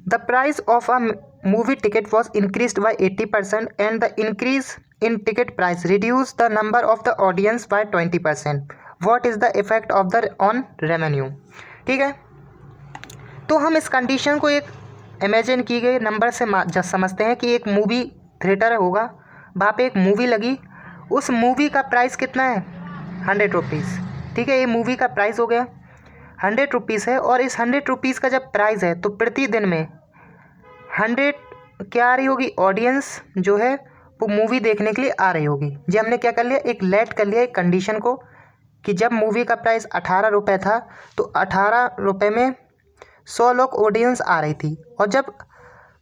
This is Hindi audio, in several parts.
The price of a movie ticket was increase by 80% and the increase in ticket price reduce the number of the audience by 20%. What is the effect of the on revenue. ठीक है, तो हम इस कंडीशन को एक इमेजिन की गई नंबर से जब समझते हैं कि एक मूवी थिएटर होगा, वहाँ पे एक मूवी लगी, उस मूवी का प्राइस कितना है 100 रुपीज़. ठीक है, ये मूवी का प्राइस हो गया 100 रुपीज़ है. और इस 100 रुपीज़ का जब प्राइस है तो प्रतिदिन में 100 क्या आ रही होगी, ऑडियंस जो है वो मूवी देखने के लिए आ रही होगी. जी हमने क्या कर लिया, एक लेट कर लिया एक कंडीशन को कि जब मूवी का प्राइस 18 रुपये था तो 18 रुपये में 100 लोग ऑडियंस आ रही थी. और जब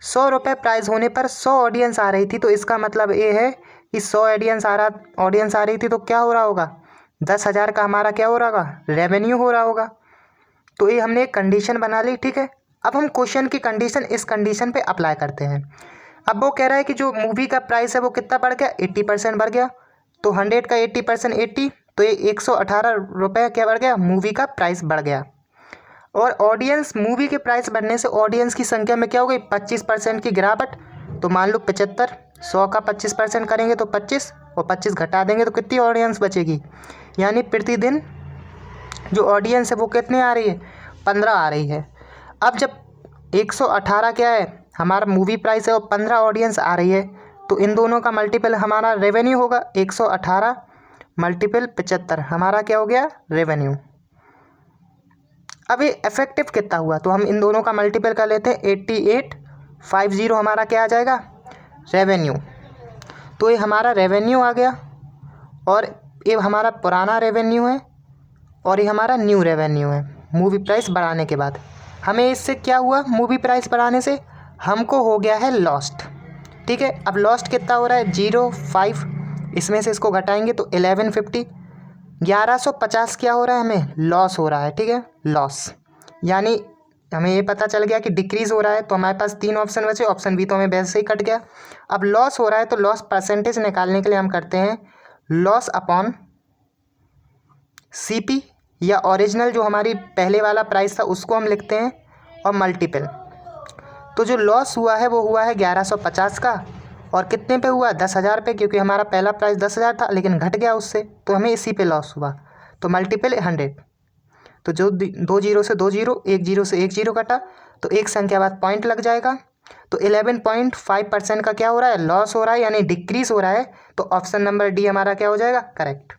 100 रुपये प्राइस होने पर 100 ऑडियंस आ रही थी, तो इसका मतलब ये है कि 100 ऑडियंस आ रही थी तो क्या हो रहा होगा, 10,000 का हमारा क्या हो रहा होगा, रेवेन्यू हो रहा होगा. तो ये हमने एक कंडीशन बना ली. ठीक है, अब हम क्वेश्चन की कंडीशन इस कंडीशन पे अप्लाई करते हैं. अब वो कह रहा है कि जो मूवी का प्राइस है वो कितना बढ़ गया, 80% बढ़ गया. तो 100 का 80% 80, तो ये 118 रुपये क्या बढ़ गया, मूवी का प्राइस बढ़ गया. और ऑडियंस, मूवी के प्राइस बढ़ने से ऑडियंस की संख्या में क्या हो गई, 25% की गिरावट. तो मान लो 75, 100 का 25% करेंगे तो 25, और 25 घटा देंगे तो कितनी ऑडियंस बचेगी, यानी प्रतिदिन जो ऑडियंस है वो कितने आ रही है, 15 आ रही है. अब जब 118 क्या है हमारा मूवी प्राइस है और 15 ऑडियंस आ रही है, तो इन दोनों का मल्टीपल हमारा रेवेन्यू होगा. 118 मल्टीपल 75 हमारा क्या हो गया, रेवेन्यू. अब ये इफेक्टिव कितना हुआ, तो हम इन दोनों का मल्टीपल कर लेते हैं. 8850 हमारा क्या आ जाएगा, रेवेन्यू. तो ये हमारा रेवेन्यू आ गया, और ये हमारा पुराना रेवेन्यू है, और ये हमारा न्यू रेवेन्यू है मूवी प्राइस बढ़ाने के बाद. हमें इससे क्या हुआ, मूवी प्राइस बढ़ाने से हमको हो गया है लॉस्ट. ठीक है, अब लॉस्ट कितना हो रहा है, 05, इसमें से इसको घटाएंगे तो 1150, 1150 क्या हो रहा है, हमें लॉस हो रहा है. ठीक है, लॉस, यानी हमें ये पता चल गया कि डिक्रीज़ हो रहा है. तो हमारे पास 3 ऑप्शन बचे, ऑप्शन बी तो हमें वैसे ही कट गया. अब लॉस हो रहा है तो लॉस परसेंटेज निकालने के लिए हम करते हैं लॉस अपॉन सीपी, या ओरिजिनल जो हमारी पहले वाला प्राइस था उसको हम लिखते हैं, और मल्टीपल. तो जो लॉस हुआ है वो हुआ है 1150 का, और कितने पे हुआ, 10,000 पे, क्योंकि हमारा पहला प्राइस 10,000 था लेकिन घट गया उससे, तो हमें इसी पे लॉस हुआ. तो मल्टीपल 100. तो जो 2 जीरो से 2 जीरो, 1 जीरो से 1 जीरो कटा, तो एक संख्या बाद पॉइंट लग जाएगा. तो 11.5% का क्या हो रहा है, लॉस हो रहा है, यानी डिक्रीज हो रहा है. तो ऑप्शन नंबर डी हमारा क्या हो जाएगा, करेक्ट.